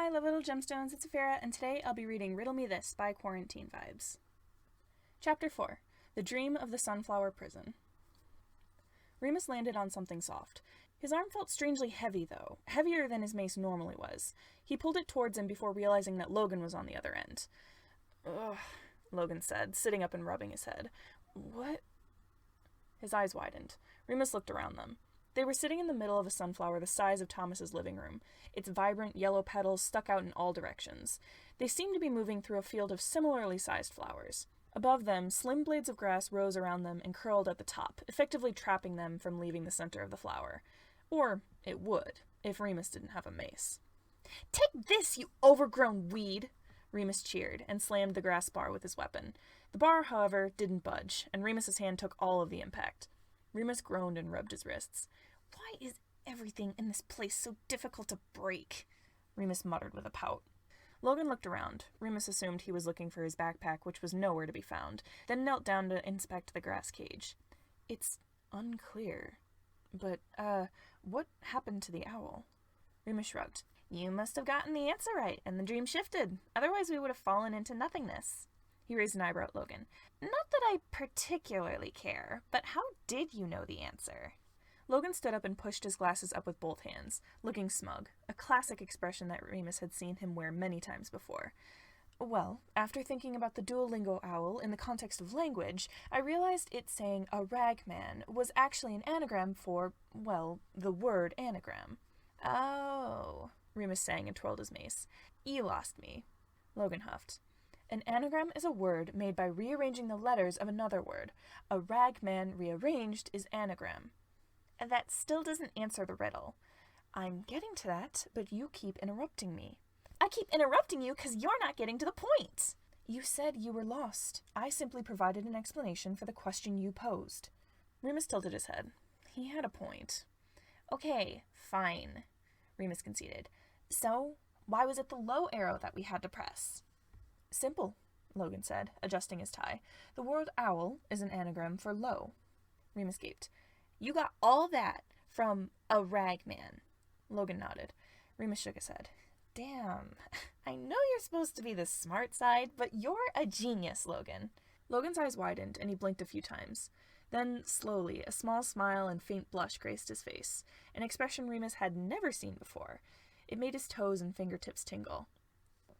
Hi, love little gemstones, it's Afira, and today I'll be reading Riddle Me This by Quarantine Vibes. Chapter 4. The Dream of the Sunflower Prison. Remus landed on something soft. His arm felt strangely heavy, though, heavier than his mace normally was. He pulled it towards him before realizing that Logan was on the other end. Ugh, Logan said, sitting up and rubbing his head. What? His eyes widened. Remus looked around them. They were sitting in the middle of a sunflower the size of Thomas's living room, its vibrant yellow petals stuck out in all directions. They seemed to be moving through a field of similarly sized flowers. Above them, slim blades of grass rose around them and curled at the top, effectively trapping them from leaving the center of the flower. Or it would, if Remus didn't have a mace. "Take this, you overgrown weed!" Remus cheered and slammed the grass bar with his weapon. The bar, however, didn't budge, and Remus's hand took all of the impact. Remus groaned and rubbed his wrists. "Why is everything in this place so difficult to break?" Remus muttered with a pout. Logan looked around. Remus assumed he was looking for his backpack, which was nowhere to be found, then knelt down to inspect the grass cage. "It's unclear. But, what happened to the owl?" Remus shrugged. "You must have gotten the answer right, and the dream shifted. Otherwise we would have fallen into nothingness." He raised an eyebrow at Logan. "Not that I particularly care, but how did you know the answer?" Logan stood up and pushed his glasses up with both hands, looking smug, a classic expression that Remus had seen him wear many times before. "Well, after thinking about the Duolingo owl in the context of language, I realized it saying a ragman was actually an anagram for, well, the word anagram." "Oh," Remus sang and twirled his mace. "You lost me." Logan huffed. "An anagram is a word made by rearranging the letters of another word. A ragman rearranged is anagram." "That still doesn't answer the riddle." "I'm getting to that, but you keep interrupting me." "I keep interrupting you because you're not getting to the point." "You said you were lost. I simply provided an explanation for the question you posed." Remus tilted his head. He had a point. "Okay, fine," Remus conceded. "So, why was it the low arrow that we had to press?" "Simple," Logan said, adjusting his tie. "The word owl is an anagram for low." Remus gaped. "You got all that from a ragman?" Logan nodded. Remus shook his head. "Damn, I know you're supposed to be the smart side, but you're a genius, Logan." Logan's eyes widened, and he blinked a few times. Then, slowly, a small smile and faint blush graced his face, an expression Remus had never seen before. It made his toes and fingertips tingle.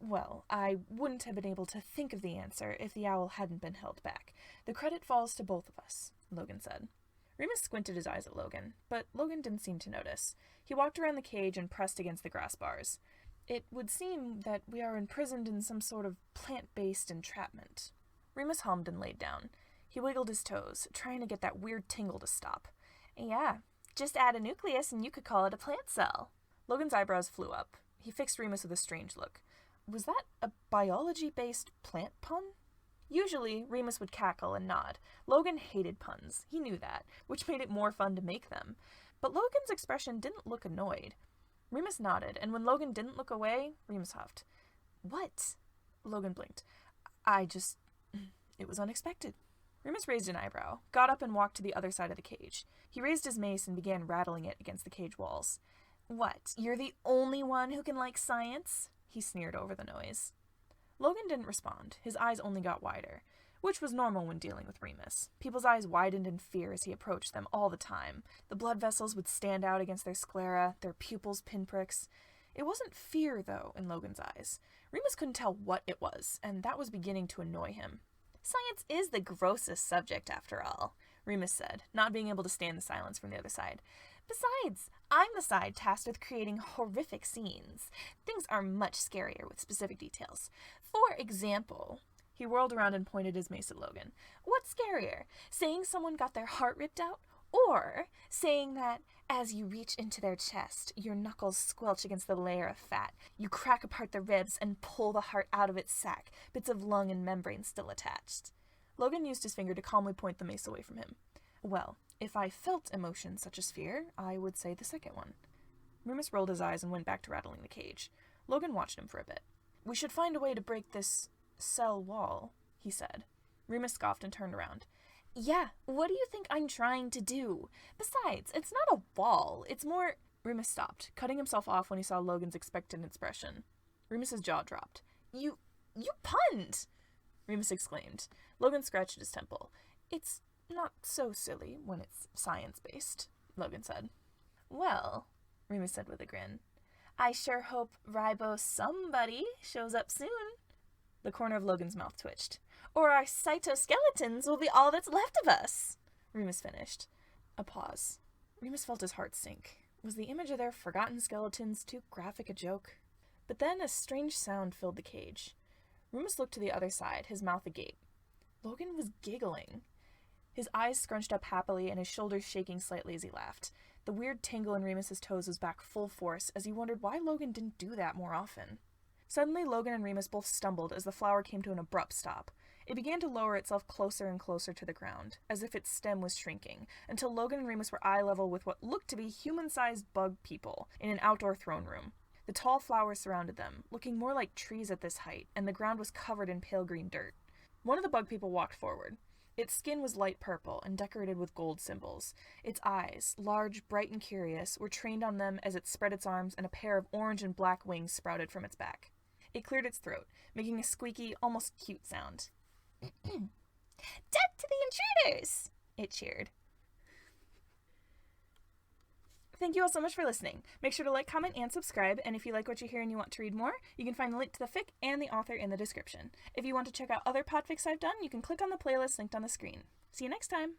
"Well, I wouldn't have been able to think of the answer if the owl hadn't been held back. The credit falls to both of us," Logan said. Remus squinted his eyes at Logan, but Logan didn't seem to notice. He walked around the cage and pressed against the grass bars. "It would seem that we are imprisoned in some sort of plant-based entrapment." Remus hummed and laid down. He wiggled his toes, trying to get that weird tingle to stop. "Yeah, just add a nucleus and you could call it a plant cell." Logan's eyebrows flew up. He fixed Remus with a strange look. Was that a biology-based plant pun? Usually, Remus would cackle and nod. Logan hated puns. He knew that, which made it more fun to make them. But Logan's expression didn't look annoyed. Remus nodded, and when Logan didn't look away, Remus huffed. "What?" Logan blinked. It was unexpected." Remus raised an eyebrow, got up and walked to the other side of the cage. He raised his mace and began rattling it against the cage walls. "What, you're the only one who can like science?" He sneered over the noise. Logan didn't respond. His eyes only got wider, which was normal when dealing with Remus. People's eyes widened in fear as he approached them all the time. The blood vessels would stand out against their sclera, their pupils pinpricks. It wasn't fear, though, in Logan's eyes. Remus couldn't tell what it was, and that was beginning to annoy him. "Science is the grossest subject, after all," Remus said, not being able to stand the silence from the other side. "Besides, I'm the side tasked with creating horrific scenes. Things are much scarier with specific details. For example," he whirled around and pointed his mace at Logan. "What's scarier, saying someone got their heart ripped out, or saying that as you reach into their chest, your knuckles squelch against the layer of fat, you crack apart the ribs and pull the heart out of its sac, bits of lung and membrane still attached?" Logan used his finger to calmly point the mace away from him. "Well, if I felt emotions such as fear, I would say the second one." Remus rolled his eyes and went back to rattling the cage. Logan watched him for a bit. "We should find a way to break this cell wall," he said. Remus scoffed and turned around. "Yeah, what do you think I'm trying to do? Besides, it's not a wall, it's more—" Remus stopped, cutting himself off when he saw Logan's expectant expression. Remus's jaw dropped. You punned! Remus exclaimed. Logan scratched his temple. It's not so silly when it's science-based, Logan said. Well, Remus said with a grin, I sure hope Ribo somebody shows up soon. The corner of Logan's mouth twitched. Or our cytoskeletons will be all that's left of us, Remus finished. A pause. Remus felt his heart sink. Was the image of their forgotten skeletons too graphic a joke? But then a strange sound filled the cage. Remus looked to the other side, his mouth agape. Logan was giggling. His eyes scrunched up happily and his shoulders shaking slightly as he laughed. The weird tingle in Remus's toes was back full force as he wondered why Logan didn't do that more often. Suddenly, Logan and Remus both stumbled as the flower came to an abrupt stop. It began to lower itself closer and closer to the ground, as if its stem was shrinking, until Logan and Remus were eye level with what looked to be human-sized bug people in an outdoor throne room. The tall flowers surrounded them, looking more like trees at this height, and the ground was covered in pale green dirt. One of the bug people walked forward. Its skin was light purple and decorated with gold symbols. Its eyes, large, bright, and curious, were trained on them as it spread its arms and a pair of orange and black wings sprouted from its back. It cleared its throat, making a squeaky, almost cute sound. Death to the intruders! It cheered. Thank you all so much for listening. Make sure to like, comment, and subscribe, and if you like what you hear and you want to read more, you can find the link to the fic and the author in the description. If you want to check out other podfics I've done, you can click on the playlist linked on the screen. See you next time!